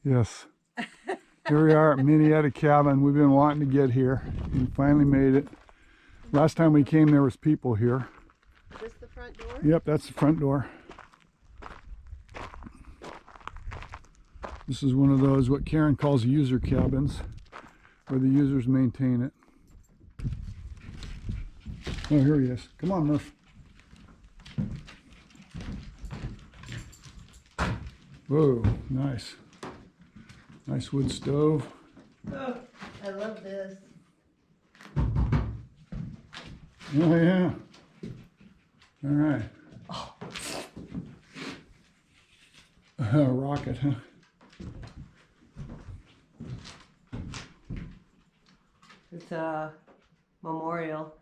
Yes. Here we are at Minnietta cabin. We've been wanting to get here and finally made it. Last time we came there was people here. Is this the front door? Yep, that's the front door. This is one of those what Karen calls user cabins, where the users maintain it. Oh, here he is. Come on, Murph. Whoa, nice. Nice wood stove. Oh, I love this. Oh, yeah. All right. Oh. Rocket, huh? It's a memorial.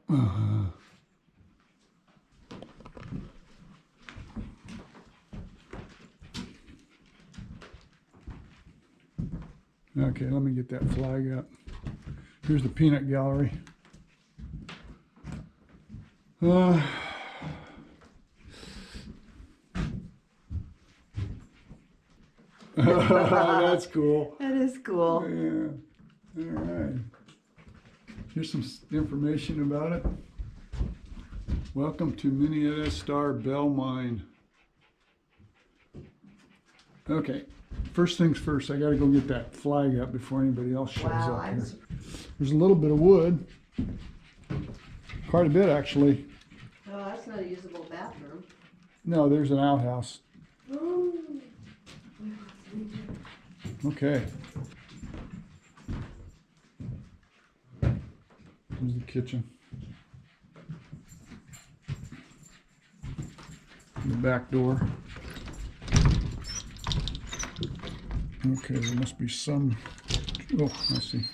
Okay, let me get that flag up. Here's the peanut gallery. That's cool. That is cool. Yeah. All right. Here's some information about it. Welcome to Minnietta Star Bell Mine. Okay. First things first, I gotta go get that flag up before anybody else shows up here. There's a little bit of wood. Quite a bit, actually. Oh, that's not a usable bathroom. No, there's an outhouse. Ooh. Okay. Here's the kitchen. The back door. Okay, there must be some. Oh, I see.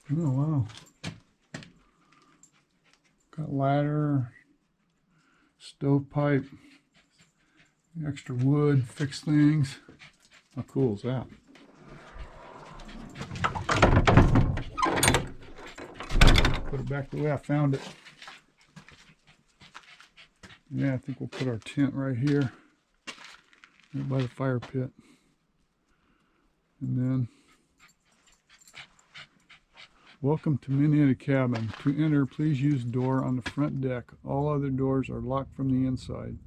Oh, wow. Got ladder, stovepipe, extra wood, fix things. How cool is that? Put it back the way I found it. Yeah, I think we'll put our tent right here, right by the fire pit. And then, welcome to Minnietta cabin. To enter, please use door on the front deck. All other doors are locked from the inside.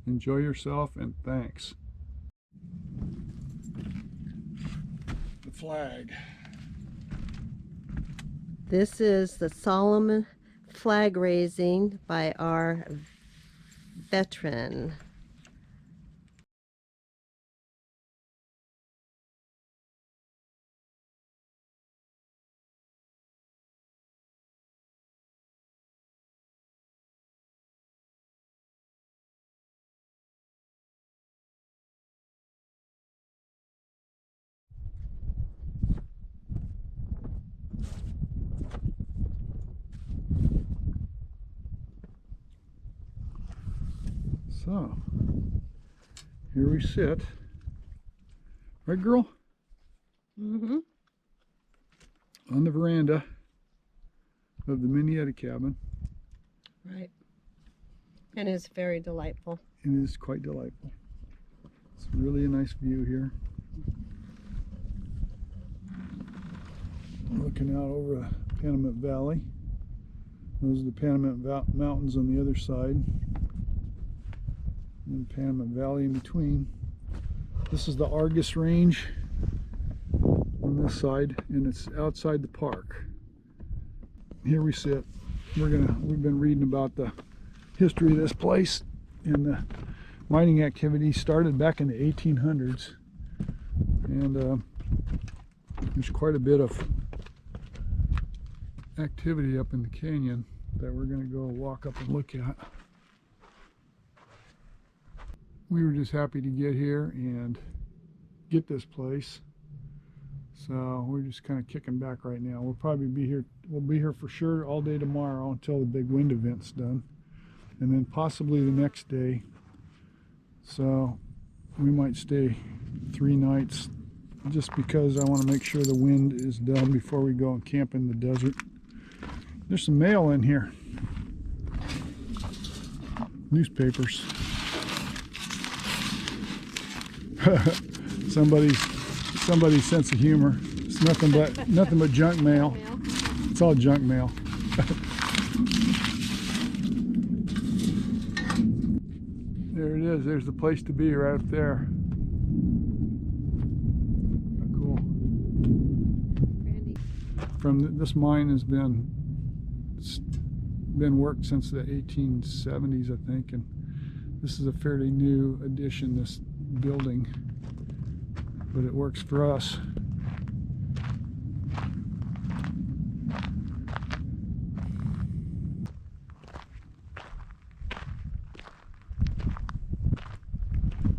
Enjoy yourself and thanks. The flag. This is the solemn flag raising by our veteran. So, here we sit. Right, girl? Mm-hmm. On the veranda of the Minnietta cabin. Right. And it's very delightful. It is quite delightful. It's really a nice view here. Looking out over the Panamint Valley. Those are the Panamint Mountains on the other side. And Panamint Valley in between. This is the Argus Range on this side, and it's outside the park. Here we sit. We've been reading about the history of this place, and the mining activity started back in the 1800s, and there's quite a bit of activity up in the canyon that we're going to go walk up and look at. We were just happy to get here and get this place, so we're just kind of kicking back right now. We'll probably be here. We'll be here for sure all day tomorrow until the big wind event's done, and then possibly the next day. So we might stay 3 nights just because I want to make sure the wind is done before we go and camp in the desert. There's some mail in here. newspapers. somebody's sense of humor. It's nothing but junk mail. It's all junk mail. There it is. There's the place to be right up there. Cool. This mine has been worked since the 1870s, I think, and this is a fairly new addition, this building, but it works for us.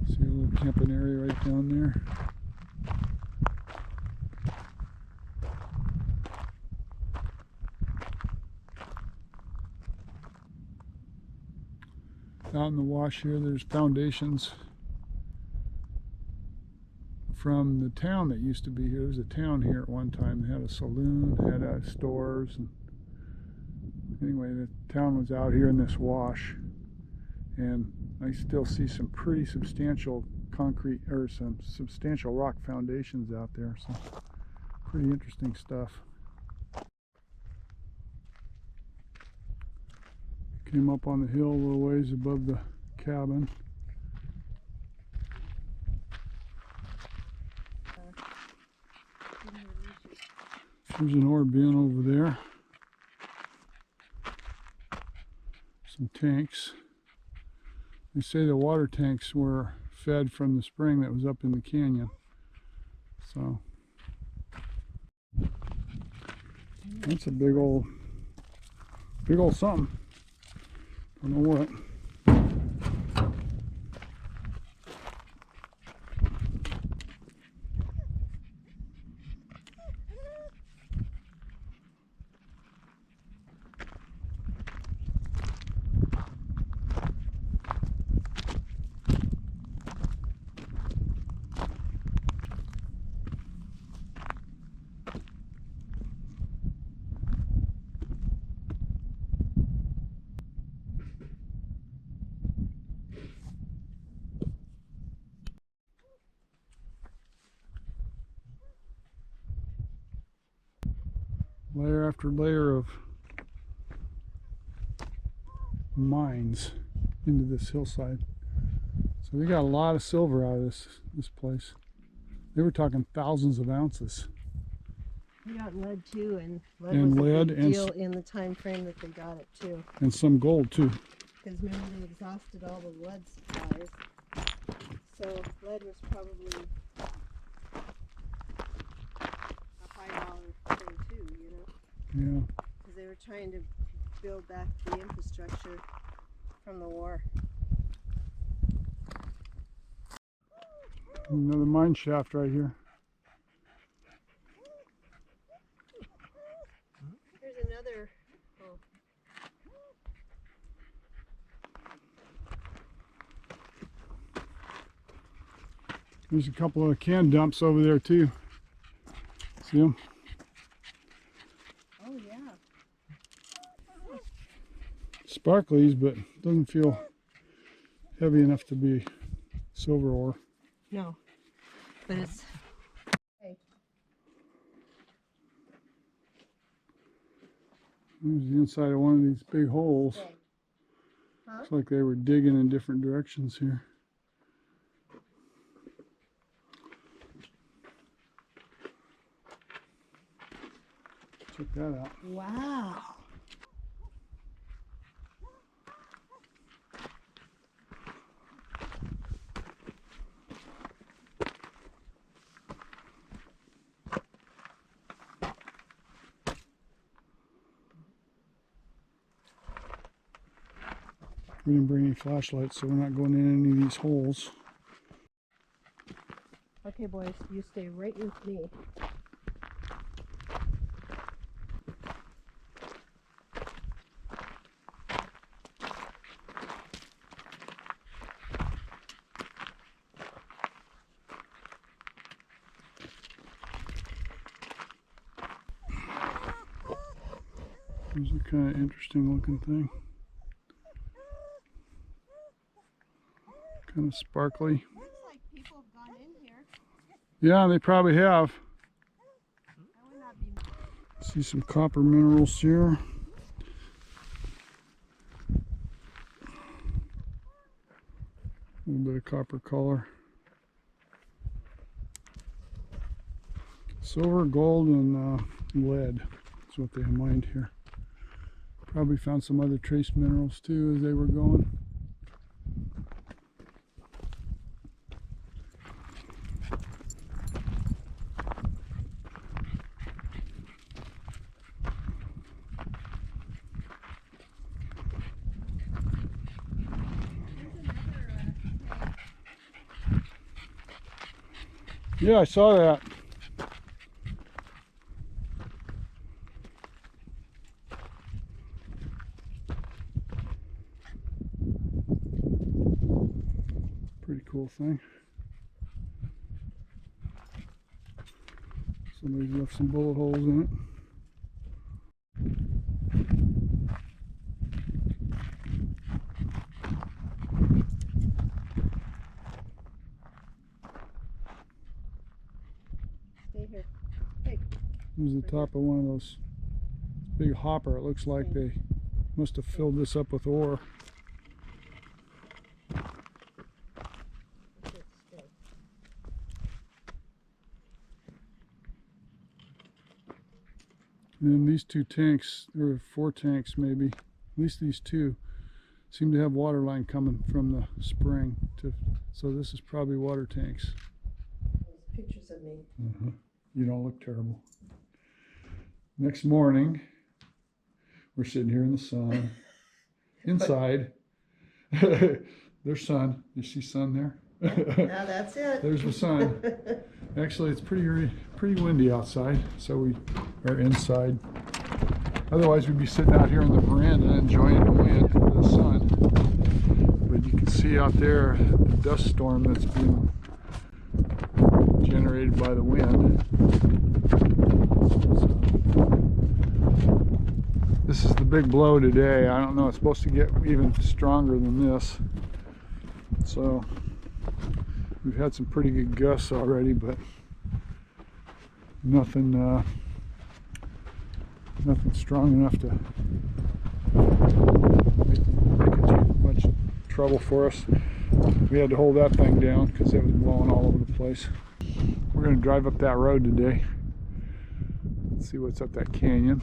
See a little camping area right down there. Out in the wash here, there's foundations from the town that used to be here. There was a town here at one time. They had a saloon, had stores, and anyway, the town was out here in this wash, and I still see some pretty substantial concrete, or some substantial rock foundations out there, so pretty interesting stuff. Came up on the hill a little ways above the cabin. There's an ore bin over there. Some tanks. They say the water tanks were fed from the spring that was up in the canyon. So that's a big old something. Don't know what. Layer after layer of mines into this hillside. So they got a lot of silver out of this place. They were talking thousands of ounces. We got lead too, and lead And was lead a big and deal in the time frame that they got it too. And some gold too. Because remember, they exhausted all the lead supplies. So lead was probably a high dollar thing too, you know? Yeah. Because they were trying to build back the infrastructure from the war. Another mine shaft right here. Here's another. Oh. There's a couple of can dumps over there too. See them? Oh yeah. Sparklies, but doesn't feel heavy enough to be silver ore. No, but it's. Hey. There's the inside of one of these big holes. Hey. Huh? Looks like they were digging in different directions here. Check that out. Wow. We didn't bring any flashlights, so we're not going in any of these holes. Okay, boys, you stay right with me. Here's a kind of interesting looking thing. Kind of sparkly. Looks like people have gone in here. Yeah, they probably have. I would not be. See some copper minerals here. A little bit of copper color. Silver, gold, and lead. That's what they mined here. Probably found some other trace minerals too as they were going. Yeah, I saw that. Pretty cool thing. Somebody's left some bullet holes in it. Stay here. Hey. This is the top of one of those big hopper. It looks like they must have filled this up with ore. And then these two tanks, or 4 tanks maybe, at least these two, seem to have water line coming from the spring. So this is probably water tanks. There's pictures of me. You don't look terrible. Next morning, we're sitting here in the sun, inside. There's sun. You see sun there? Now that's it. There's the sun. Actually, it's pretty windy outside, so we are inside. Otherwise, we'd be sitting out here on the veranda enjoying the wind, the sun. But you can see out there the dust storm that's being generated by the wind. So, this is the big blow today. I don't know, it's supposed to get even stronger than this. So we've had some pretty good gusts already, but nothing strong enough to make too much trouble for us. We had to hold that thing down because it was blowing all over the place. We're going to drive up that road today. Let's see what's up that canyon.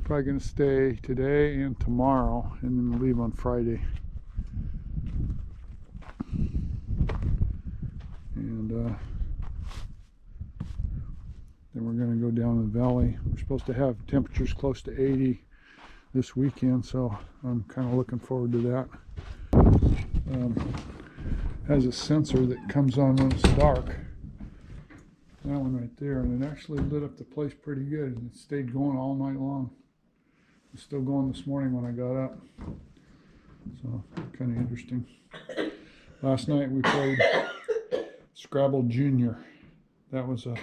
Probably going to stay today and tomorrow, and then leave on Friday. And then we're going to go down the valley. We're supposed to have temperatures close to 80 this weekend, so I'm kind of looking forward to that. Has a sensor that comes on when it's dark. That one right there, and it actually lit up the place pretty good. It stayed going all night long. It's still going this morning when I got up. So kind of interesting. Last night we played Scrabble Junior. That was a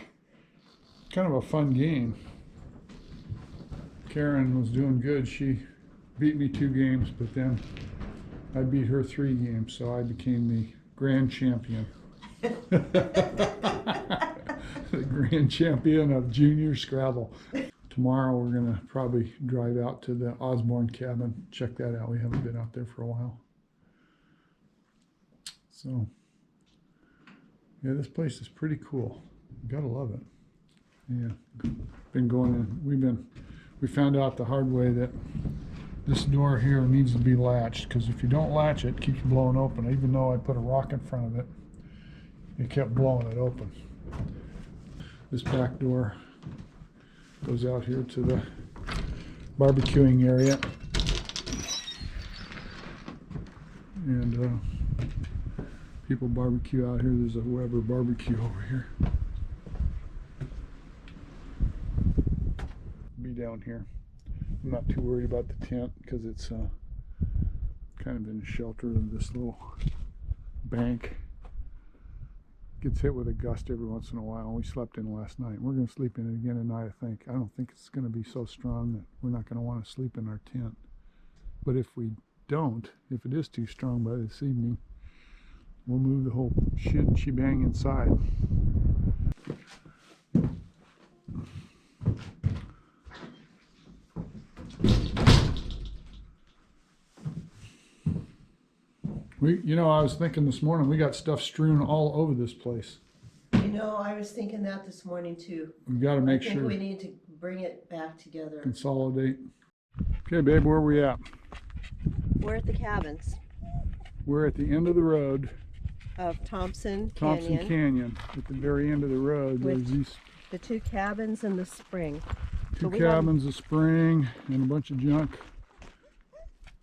kind of a fun game. Karen was doing good. She beat me 2 games, but then I beat her 3 games, so I became the grand champion. The grand champion of Junior Scrabble. Tomorrow we're going to probably drive out to the Osborne cabin. Check that out. We haven't been out there for a while. So, yeah, this place is pretty cool. You gotta love it. Yeah, been going in. We found out the hard way that this door here needs to be latched, because if you don't latch it, it keeps blowing open. Even though I put a rock in front of it, it kept blowing it open. This back door goes out here to the barbecuing area. And people barbecue out here. There's a Weber barbecue over here. Be down here. I'm not too worried about the tent because it's kind of in the shelter of this little bank. Gets hit with a gust every once in a while. We slept in last night. We're going to sleep in it again tonight, I think. I don't think it's going to be so strong that we're not going to want to sleep in our tent. But if we don't, if it is too strong by this evening, we'll move the whole shebang inside. I was thinking this morning, we got stuff strewn all over this place. I was thinking that this morning too. We've got to make I think sure. we need to bring it back together. Consolidate. Okay, babe, where are we at? We're at the cabins We're at the end of the road. of Thompson Canyon. At the very end of the road, With there's these the 2 cabins and the spring. two cabins, a spring, and a bunch of junk.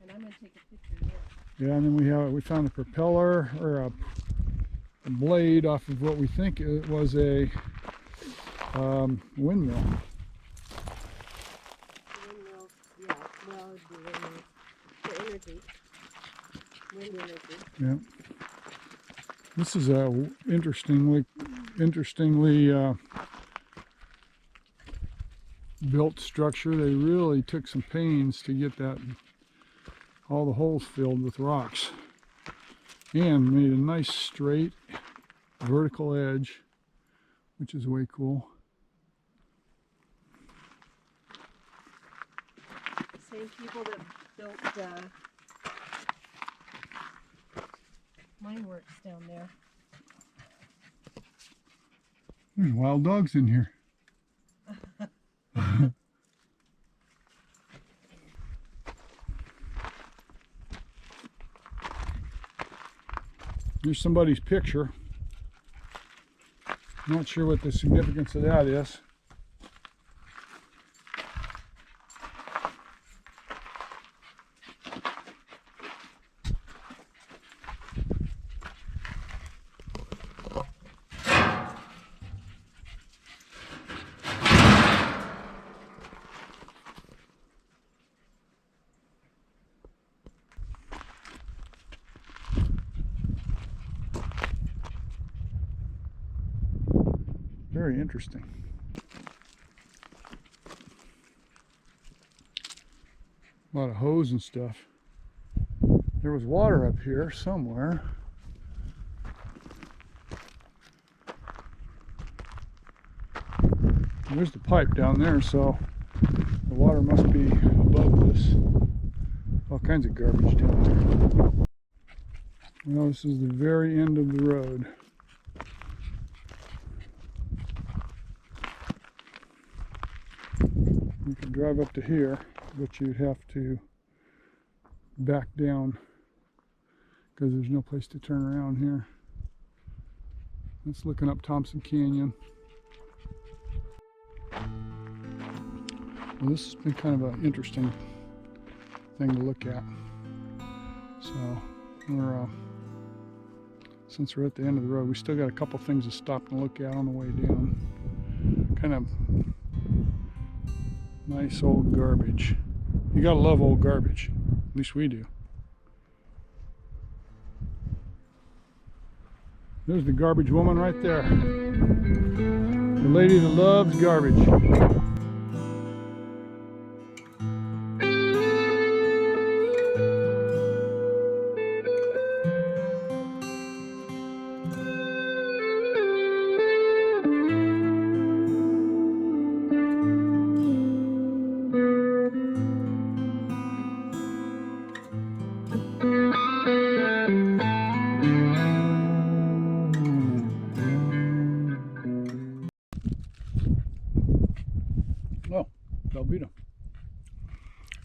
And I'm going to take a picture here. Yeah, and then we found a propeller or a blade off of what we think it was a windmill. Windmills, yeah, well, it'd be windmills. For energy. Wind energy. Yeah. This is a interestingly built structure. They really took some pains to get all the holes filled with rocks, and made a nice straight vertical edge, which is way cool. Same people that built mine works down there. There's wild dogs in here. Here's somebody's picture. Not sure what the significance of that is. Very interesting. A lot of hose and stuff. There was water up here somewhere. There's the pipe down there, so the water must be above this. All kinds of garbage down there. Well, this is the very end of the road. You can drive up to here, but you'd have to back down because there's no place to turn around here. That's looking up Thompson Canyon. Well, this has been kind of an interesting thing to look at. So since we're at the end of the road, we still got a couple things to stop and look at on the way down. Kind of nice old garbage. You gotta love old garbage. At least we do. There's the garbage woman right there. The lady that loves garbage. Oh, Belvita.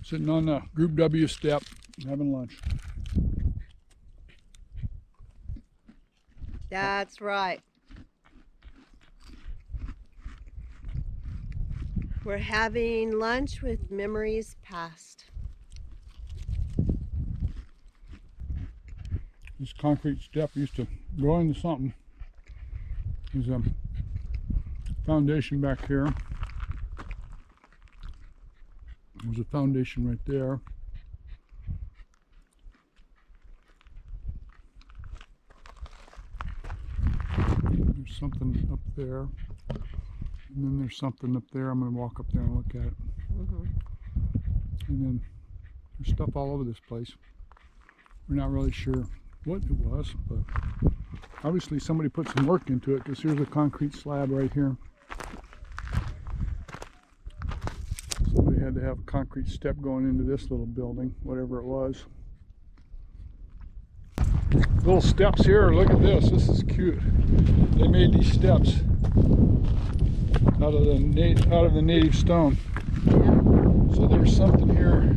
Sitting on the Group W step, having lunch. That's right. We're having lunch with memories past. This concrete step used to go into something. There's a foundation back here. There's a foundation right there. There's something up there. And then there's something up there. I'm going to walk up there and look at it. And then there's stuff all over this place. We're not really sure what it was, but obviously somebody put some work into it, because here's a concrete slab right here. Somebody had to have a concrete step going into this little building, whatever it was. Little steps here. Look at this. This is cute. They made these steps out of the native stone. So there's something here.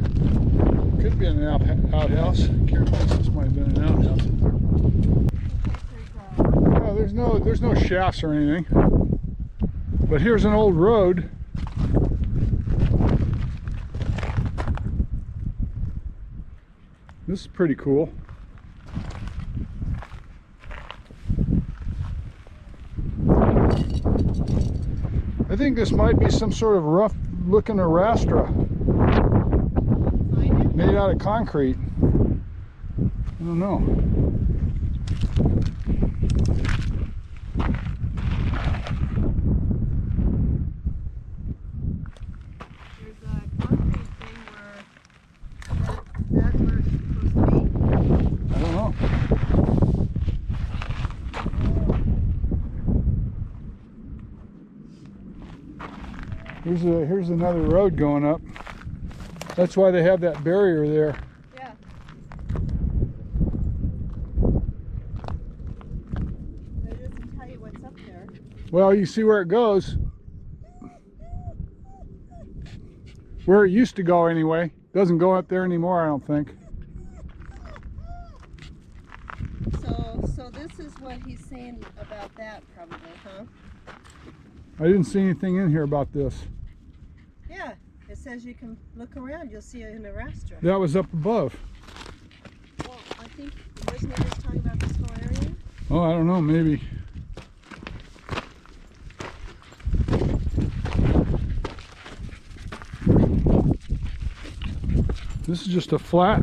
Could be an outhouse. This might have been an outhouse. No, there's no shafts or anything. But here's an old road. This is pretty cool. I think this might be some sort of rough looking arastra made out of concrete. I don't know. There's a concrete thing where that's where it's supposed to be. I don't know. Here's another road going up. That's why they have that barrier there. Yeah. It doesn't tell you what's up there. Well, you see where it goes. Where it used to go anyway. Doesn't go up there anymore, I don't think. So this is what he's saying about that, probably, huh? I didn't see anything in here about this. Yeah, it says you can look around, you'll see an arastra. That was up above. Well, I think, wasn't he just talking about this whole area? Oh, I don't know, maybe. This is just a flat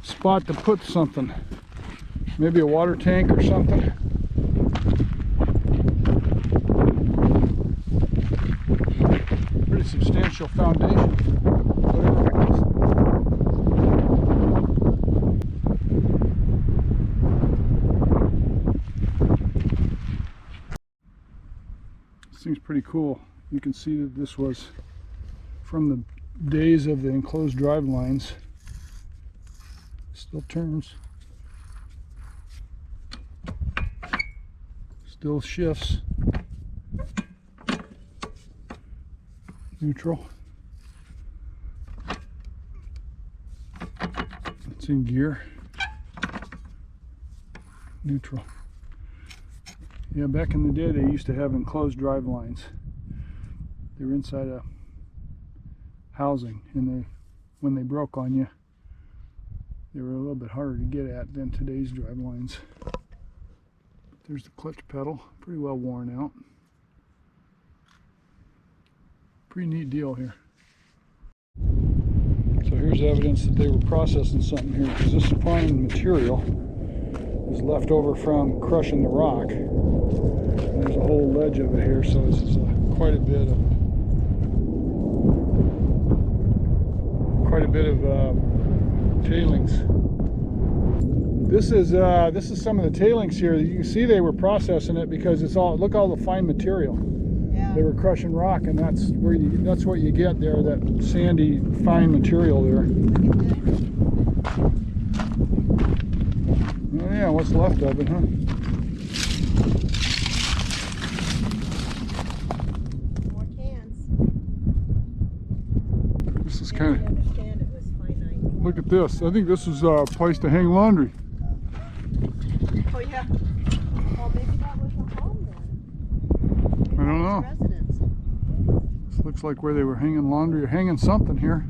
spot to put something. Maybe a water tank or something. Pretty substantial foundation, whatever it is. This thing's pretty cool. You can see that this was from the days of the enclosed drive lines. Still turns. Still shifts. Neutral. It's in gear. Neutral. Yeah, back in the day they used to have enclosed drive lines. They were inside a housing, and when they broke on you, they were a little bit harder to get at than today's drive lines. There's the clutch pedal, pretty well worn out. Pretty neat deal here. So here's evidence that they were processing something here, because this fine material was left over from crushing the rock. And there's a whole ledge of it here, so this is quite a bit of tailings. This is some of the tailings here. You can see they were processing it because it's all, look, all the fine material. Yeah. They were crushing rock, and that's what you get there, that sandy fine material there. Oh yeah, what's left of it, huh? More cans. This is Yeah, kind I of, understand it was finite. look at this. I think this is a place to hang laundry. Oh yeah. Well, maybe that was a home then. Maybe I don't that was know. Residence. This looks like where they were hanging laundry or hanging something here.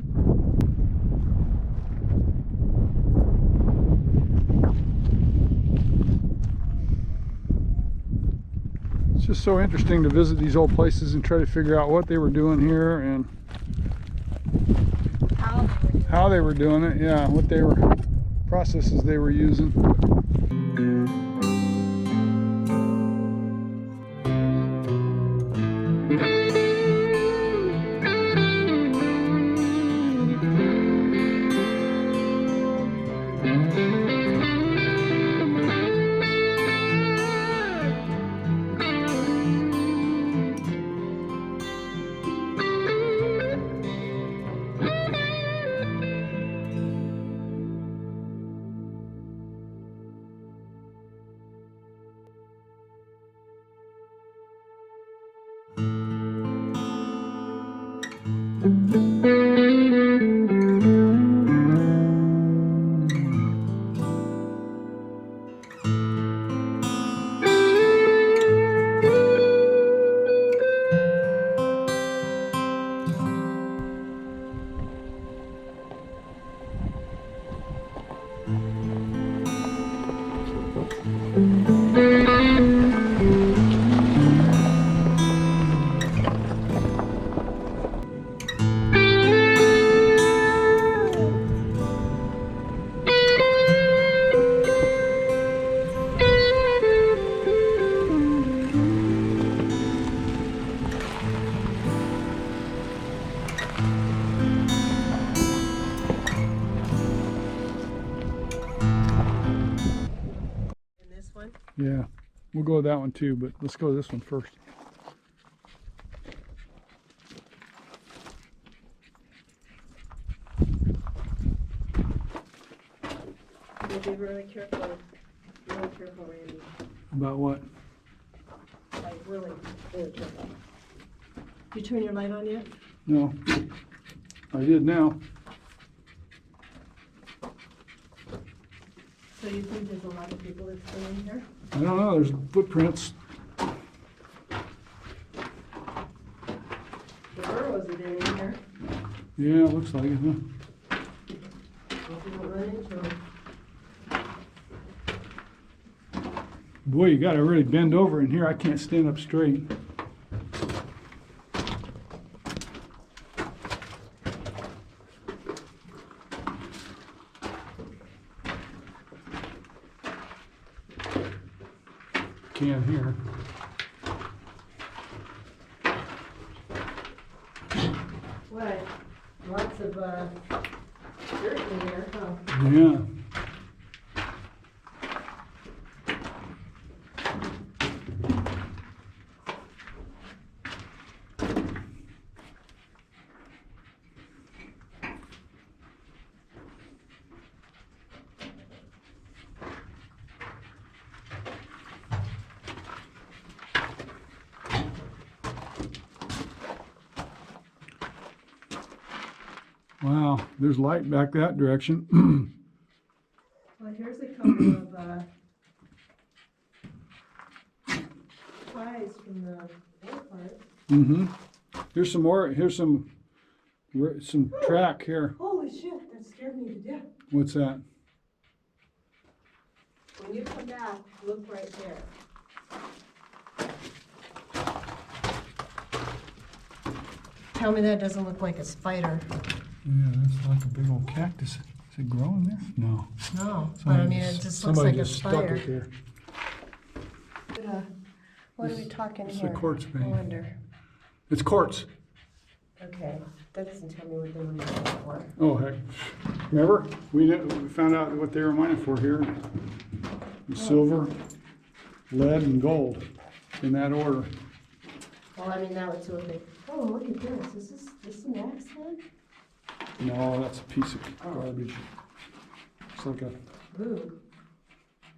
It's just so interesting to visit these old places and try to figure out what they were doing here and how they were doing it. Yeah, what they were, processes they were using. Yeah, we'll go with that one too, but let's go with this one first. You'll be really careful, Randy. About what? Like really, really careful. You turn your light on yet? No, I did now. So you think there's a lot of people that's been in here? I don't know, there's footprints. The burros have been in here. Yeah, looks like it, huh? Hope you don't run into them. Boy, you gotta really bend over in here. I can't stand up straight. Can't hear. What? Lots of dirt in here, huh? Yeah. Wow, there's light back that direction. Well, here's a couple of ties from the airport. Mm-hmm. Here's some more. Here's some track here. Holy shit, that scared me to death. What's that? When you come back, look right there. Tell me that doesn't look like a spider. Yeah, that's like a big old cactus. Is it growing there? No. No, but I mean, it just looks like a spider. Somebody just stuck it there. What are we talking It's here? a quartz I vein. wonder. It's quartz. Okay, that doesn't tell me what they were using it for. Oh, heck. Remember? We found out what they were mining for here. Silver, lead, and gold in that order. Well, I mean, that would do a big. Oh, look at this. Is this an axe head? No, that's a piece of garbage. It's like a. Ooh.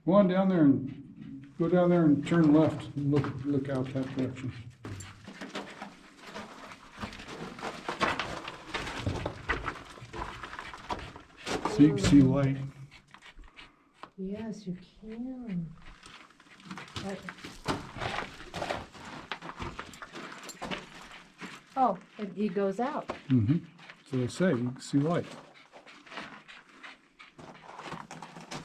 Go on down there and go down there and turn left and look out that direction. So you can see light. Yes, you can. Oh, it goes out. Mm-hmm. So they say you can see light.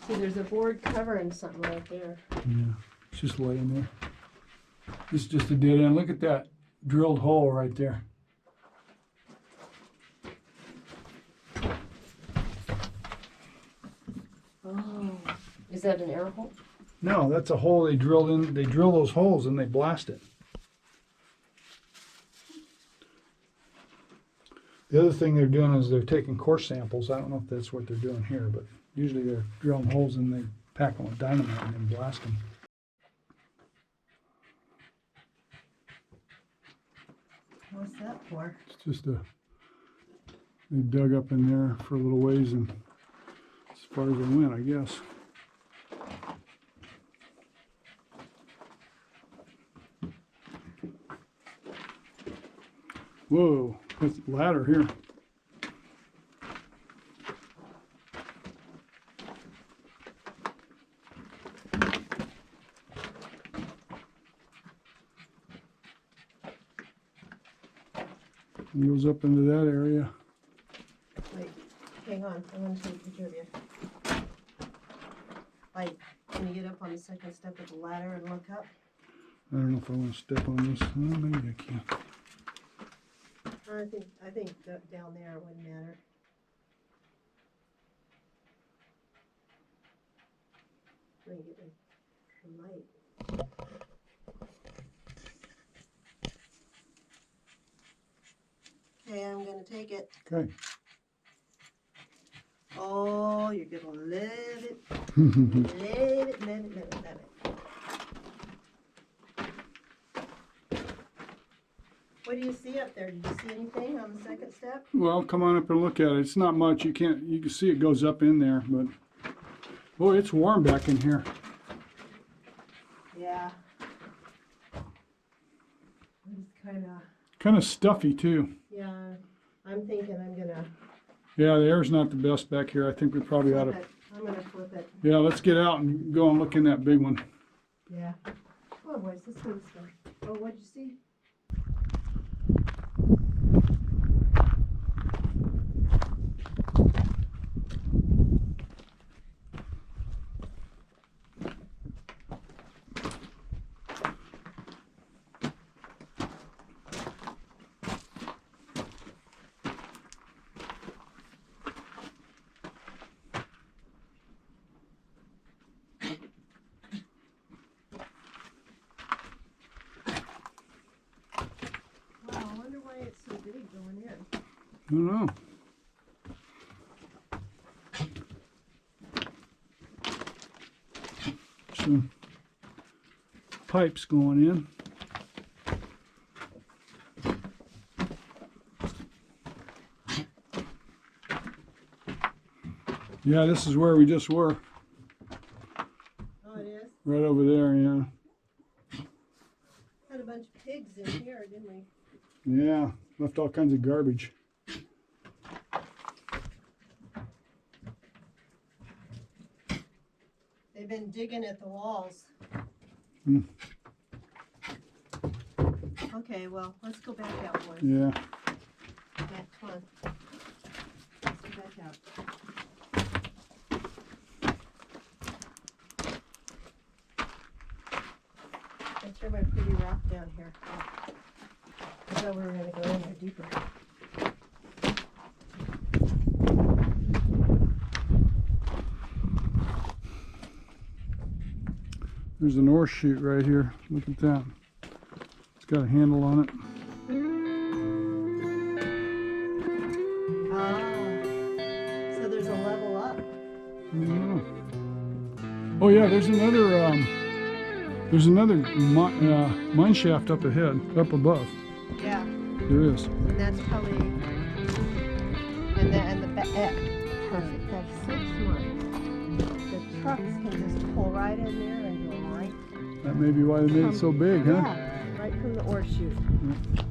See, there's a board covering something right there. Yeah, it's just laying there. This is just a dead end. Look at that drilled hole right there. Oh, is that an air hole? No, that's a hole they drilled in. They drill those holes and they blast it. The other thing they're doing is they're taking core samples. I don't know if that's what they're doing here, but usually they're drilling holes and they pack them with dynamite and then blast them. What's that for? It's just they dug up in there for a little ways and as far as they went, I guess. Whoa, that's a ladder here. It goes up into that area. Wait, hang on. I want to take a picture of you. Like, can you get up on the second step of the ladder and look up? I don't know if I want to step on this. Oh, maybe I can. I think that down there wouldn't matter. Let me get the light. Okay, I'm gonna take it. Okay. Oh, you're gonna love it. Love it, love it, love it, love it. What do you see up there? Did you see anything on the second step? Well, come on up and look at it. It's not much. You can see it goes up in there, but boy, it's warm back in here. Yeah. It's Kind of stuffy too. yeah, I'm thinking I'm gonna Yeah, the air's not the best back here. I think we probably ought flip to. it. I'm gonna flip it. Yeah, let's get out and go and look in that big one. Yeah. Oh, boys, let's go this way. Oh, what'd you see? Wow, I wonder why it's so big going in. I don't know. Some pipes going in. Yeah, this is where we just were. Oh, it is? Right over there, yeah. Had a bunch of pigs in here, didn't we? Yeah, left all kinds of garbage. They've been digging at the walls. Hmm. Okay, well, let's go back out, boys. Yeah. Okay, come on. Let's go back out. I threw my pretty rock down here. I thought we were going to go in there deeper. There's an ore chute right here. Look at that. It's got a handle on it. Ah, so there's a level up. I don't know. Oh yeah, there's another mine shaft up ahead, up above. Yeah, There is. and that's probably, and the back, perfect, that's so smart. The trucks can just pull right in there and go right. That may be why they made it so big, huh? Yeah, right from the ore chute. Yeah.